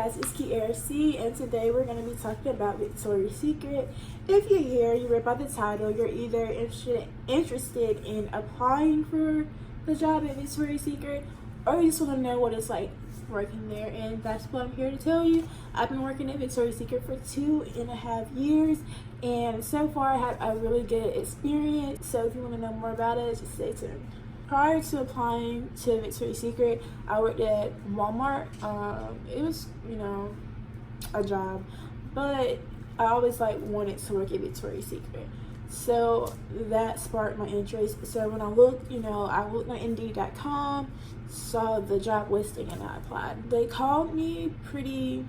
guys, it's Kiara C, and today we're going to be talking about Victoria's Secret. If you're here, you read by the title, you're either interested in applying for the job at Victoria's Secret, or you just want to know what it's like working there, and that's what I'm here to tell you. I've been working at Victoria's Secret for 2.5 years, and so far I had a really good experience. So if you want to know more about it, just stay tuned. Prior to applying to Victoria's Secret, I worked at Walmart. It was, a job, but I always wanted to work at Victoria's Secret. So that sparked my interest. So when I looked, I looked on Indeed.com, saw the job listing, and I applied. They called me pretty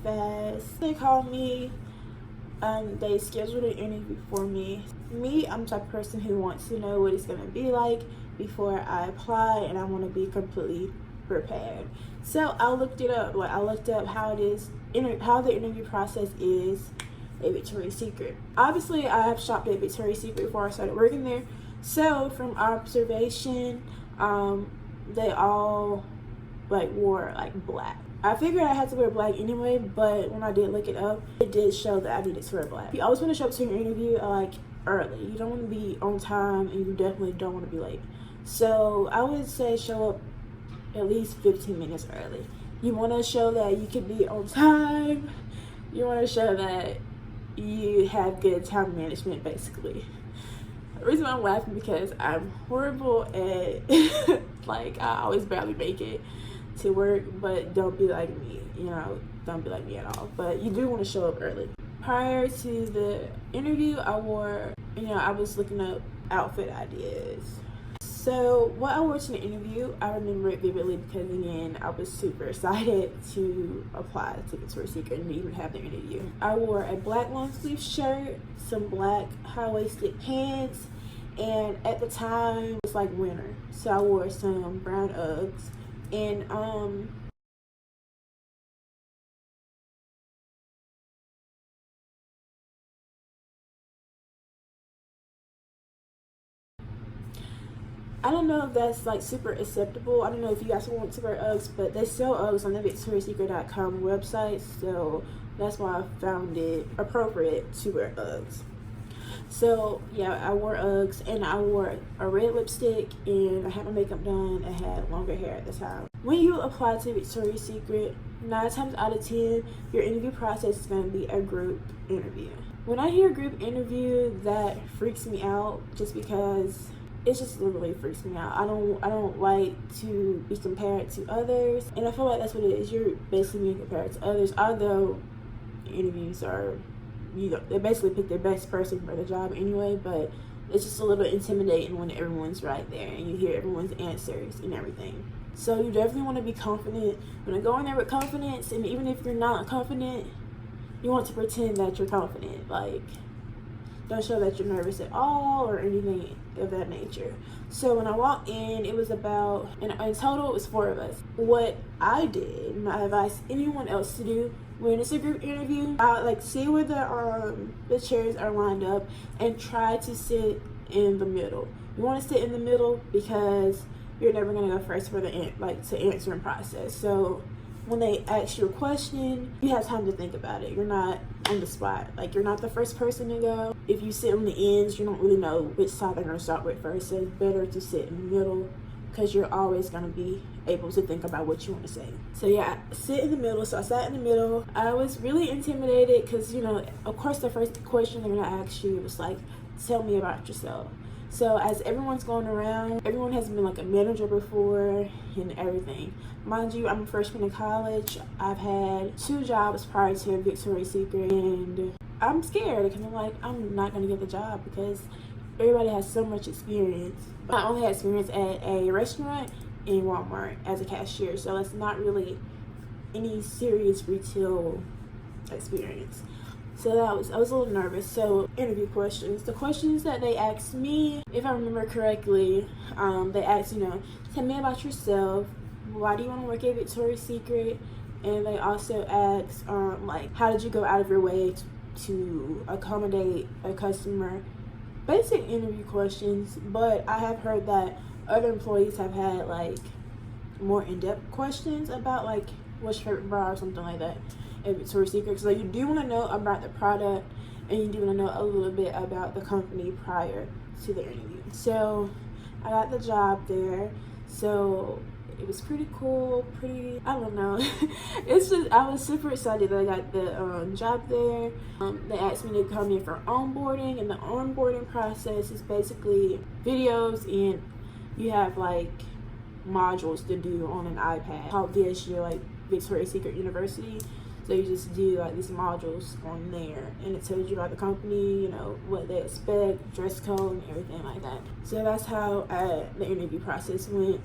fast. They called me. They scheduled an interview for me. I'm the type of person who wants to know what it's going to be like before I apply, and I want to be completely prepared. So I looked it up. I looked up how the interview process is at Victoria's Secret. Obviously, I have shopped at Victoria's Secret before I started working there. So from observation, they all wore black. I figured I had to wear black anyway, but when I did look it up, it did show that I needed to wear black. You always want to show up to your interview early. You don't want to be on time, and you definitely don't want to be late. So I would say show up at least 15 minutes early. You want to show that you can be on time. You want to show that you have good time management, basically. The reason I'm laughing because I'm horrible at I always barely make it to work, but don't be like me, don't be like me at all. But you do want to show up early. Prior to the interview, I was looking up outfit ideas. So what I wore to the interview, I remember it vividly because, again, I was super excited to apply to Victoria's Secret and even have the interview. I wore a black long sleeve shirt, some black high-waisted pants, and at the time, it was winter. So I wore some brown Uggs, and I don't know if that's super acceptable. I don't know if you guys want to wear Uggs, but they sell Uggs on the VictoriaSecret.com website, so that's why I found it appropriate to wear Uggs. So yeah, I wore Uggs, and I wore a red lipstick, and I had my makeup done. I had longer hair at the time. When you apply to Victoria's Secret, 9 times out of 10, your interview process is going to be a group interview. When I hear group interview, that freaks me out just because it just literally freaks me out. I don't like to be compared to others, and I feel like that's what it is. You're basically being compared to others, although interviews are, they basically pick the best person for the job anyway, but it's just a little intimidating when everyone's right there and you hear everyone's answers and everything. So you definitely want to be confident. When I go in there with confidence, and even if you're not confident, you want to pretend that you're confident. Don't show that you're nervous at all or anything of that nature. So when I walked in, it was about, in total, it was 4 of us. What I did, and I advise anyone else to do, when it's a group interview, see where the chairs are lined up and try to sit in the middle. You want to sit in the middle because you're never going to go first for to answering process. So when they ask you a question, you have time to think about it. You're not on the spot. You're not the first person to go. If you sit on the ends, you don't really know which side they're going to start with first. So it's better to sit in the middle because you're always going to be able to think about what you want to say. So yeah, sit in the middle. So I sat in the middle. I was really intimidated because, of course, the first question they're going to ask you was tell me about yourself. So as everyone's going around, everyone has been a manager before and everything. Mind you, I'm a freshman in college. I've had 2 jobs prior to Victoria's Secret, and I'm scared because I'm not going to get the job because everybody has so much experience. I only had experience at a restaurant in Walmart as a cashier, so it's not really any serious retail experience. So I was a little nervous. So interview questions. The questions that they asked me, if I remember correctly, they asked, tell me about yourself. Why do you want to work at Victoria's Secret? And they also asked, how did you go out of your way to accommodate a customer? Basic interview questions, but I have heard that other employees have had more in-depth questions about like what's your favorite bra or something like that at Victoria's Secret. So you do want to know about the product, and you do want to know a little bit about the company prior to the interview. So I got the job there, so it was pretty cool, I don't know. It's just, I was super excited that I got the job there. They asked me to come in for onboarding, and the onboarding process is basically videos, and you have like modules to do on an iPad called VSU, like Victoria's Secret University. So you just do like these modules on there, and it tells you about the company, you know, what they expect, dress code, and everything like that. So that's how the interview process went.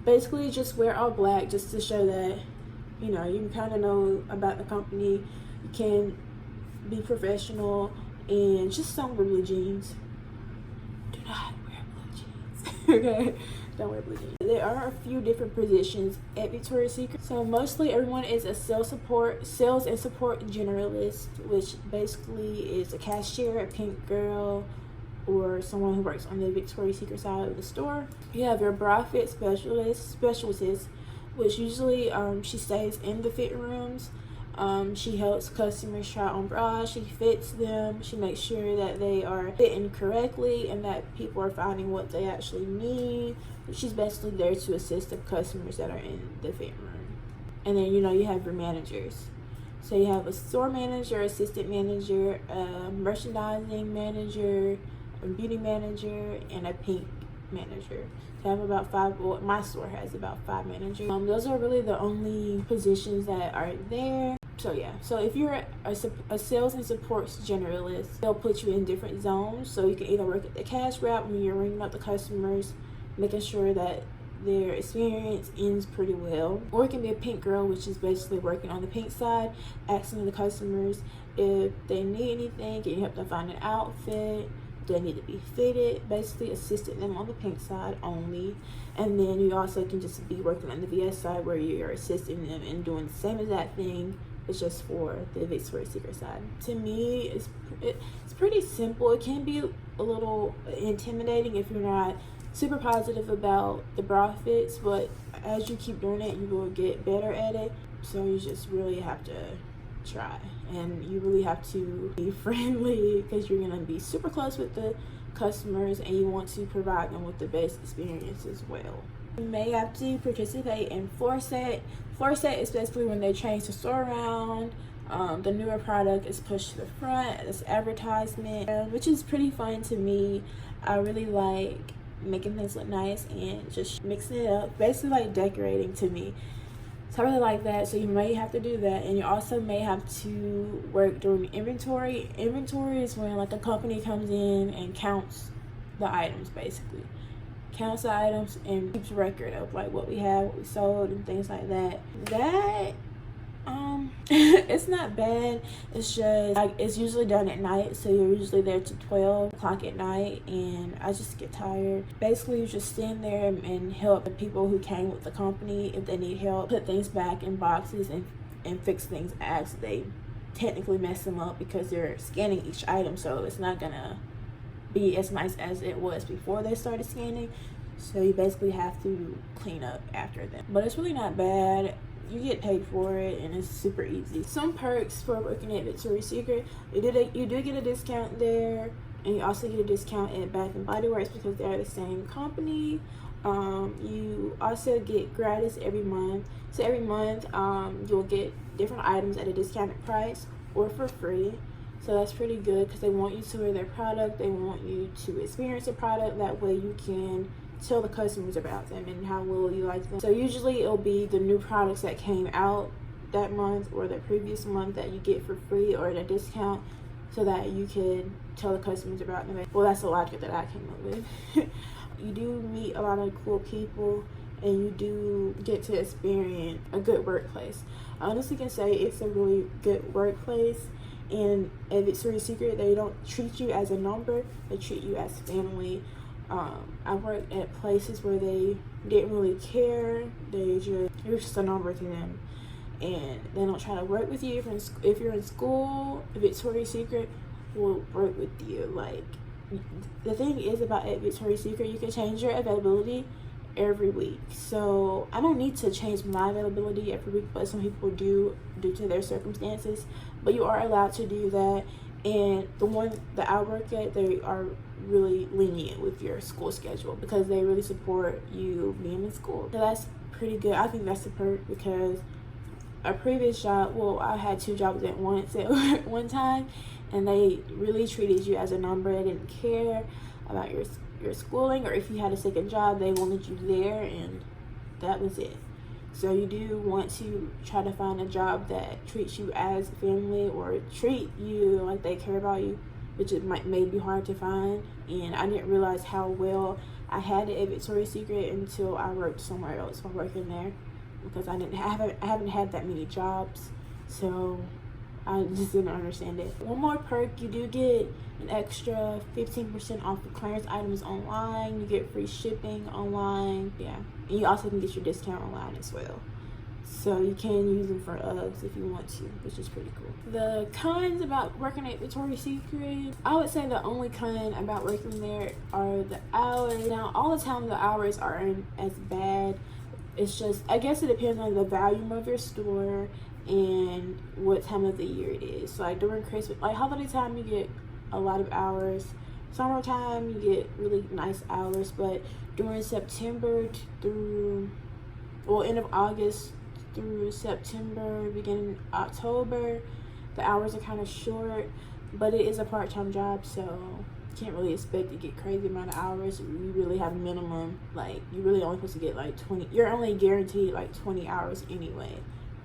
Basically, just wear all black just to show that, you know, you kind of know about the company. You can be professional, and just don't wear blue jeans. Do not wear blue jeans. Okay? Don't wear blue jeans. There are a few different positions at Victoria's Secret. So mostly everyone is a sales and support generalist, which basically is a cashier, a pink girl, or someone who works on the Victoria's Secret side of the store. You have your bra fit specialist, which usually she stays in the fit rooms. She helps customers try on bras. She fits them. She makes sure that they are fitting correctly and that people are finding what they actually need. She's basically there to assist the customers that are in the fit room. And then, you know, you have your managers. So you have a store manager, assistant manager, a merchandising manager, a beauty manager, and a pink manager. So I have about 5, well, my store has about 5 managers. Those are really the only positions that are there. So yeah, so if you're a sales and support generalist, they'll put you in different zones. So you can either work at the cash route when you're ringing up the customers, making sure that their experience ends pretty well, or it can be a pink girl, which is basically working on the pink side, asking the customers if they need anything, can you help them find an outfit, do they need to be fitted, basically assisting them on the pink side only. And then you also can just be working on the VS side, where you're assisting them and doing the same exact thing. It's just for the Victoria's Secret side. To me, it's pretty simple. It can be a little intimidating if you're not super positive about the bra fits, but as you keep doing it, you will get better at it. So you just really have to try, and you really have to be friendly, because you're going to be super close with the customers, and you want to provide them with the best experience as well. You may have to participate in floor set. Floor set is basically when they change the store around. The newer product is pushed to the front. It's advertisement, which is pretty fun to me. I really like making things look nice and just mixing it up, basically like decorating to me. So I really like that. So you may have to do that, and you also may have to work during inventory. Inventory is when like a company comes in and counts the items, basically counts the items and keeps record of like what we have, what we sold, and things like that. It's not bad. It's just like it's usually done at night, so you're usually there to 12 o'clock at night, and I just get tired. Basically, you just stand there and help the people who came with the company if they need help, put things back in boxes and fix things as they technically mess them up, because they're scanning each item, so it's not gonna be as nice as it was before they started scanning. So you basically have to clean up after them, but it's really not bad. You get paid for it, and it's super easy. Some perks for working at Victoria's Secret: you do get a discount there, and you also get a discount at Bath and Body Works because they're the same company. You also get gratis every month. So every month you'll get different items at a discounted price or for free. So that's pretty good, because they want you to wear their product. They want you to experience the product. That way you can tell the customers about them and how well you like them. So usually it'll be the new products that came out that month or the previous month that you get for free or at a discount, so that you can tell the customers about them. Well, that's the logic that I came up with. You do meet a lot of cool people, and you do get to experience a good workplace. I honestly can say it's a really good workplace. And at Victoria's Secret, they don't treat you as a number, they treat you as family. I worked at places where they didn't really care. You're just a number to them, and they don't try to work with you. If you're in school, Victoria's Secret will work with you. Like, the thing is about at Victoria's Secret, you can change your availability every week. So I don't need to change my availability every week, but some people do due to their circumstances. But you are allowed to do that. And the one that I work at, they are really lenient with your school schedule because they really support you being in school. So that's pretty good. I think that's a perk because a previous job, well, I had 2 jobs at once at one time, and they really treated you as a number. They didn't care about your schooling, or if you had a second job, they wanted you there, and that was it. So you do want to try to find a job that treats you as family or treat you like they care about you, which may be hard to find. And I didn't realize how well I had it at Victoria's Secret until I worked somewhere else while working there, because I haven't had that many jobs, so I just didn't understand it. One more perk, you do get an extra 15% off the clearance items online. You get free shipping online. Yeah, and you also can get your discount online as well. So you can use them for Uggs if you want to, which is pretty cool. The cons about working at Victoria's Secret, I would say the only con about working there are the hours. Now, all the time the hours aren't as bad. It's just, I guess it depends on the volume of your store and what time of the year it is. So like during Christmas, like holiday time, you get a lot of hours. Summertime, you get really nice hours. But during September through, well, end of August through September, beginning October, the hours are kind of short. But it is a part-time job, so you can't really expect to get crazy amount of hours. You really have minimum, like you really only supposed to get like 20. You're only guaranteed like 20 hours anyway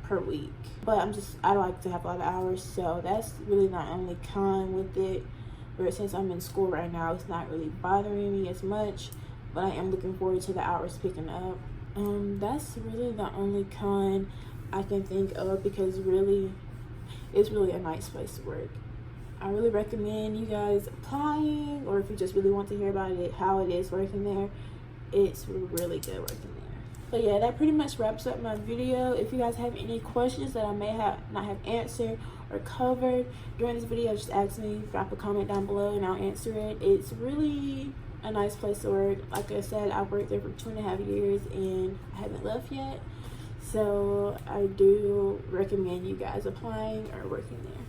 per week. But I like to have a lot of hours, so that's really the only con with it. Where since I'm in school right now, it's not really bothering me as much, but I am looking forward to the hours picking up. That's really the only con I can think of, because really it's really a nice place to work. I really recommend you guys applying, or if you just really want to hear about it, how it is working there, it's really good working there. But yeah, that pretty much wraps up my video. If you guys have any questions that I may not have answered or covered during this video, just ask me, drop a comment down below and I'll answer it. It's really a nice place to work. Like I said, I worked there for 2.5 years and I haven't left yet. So I do recommend you guys applying or working there.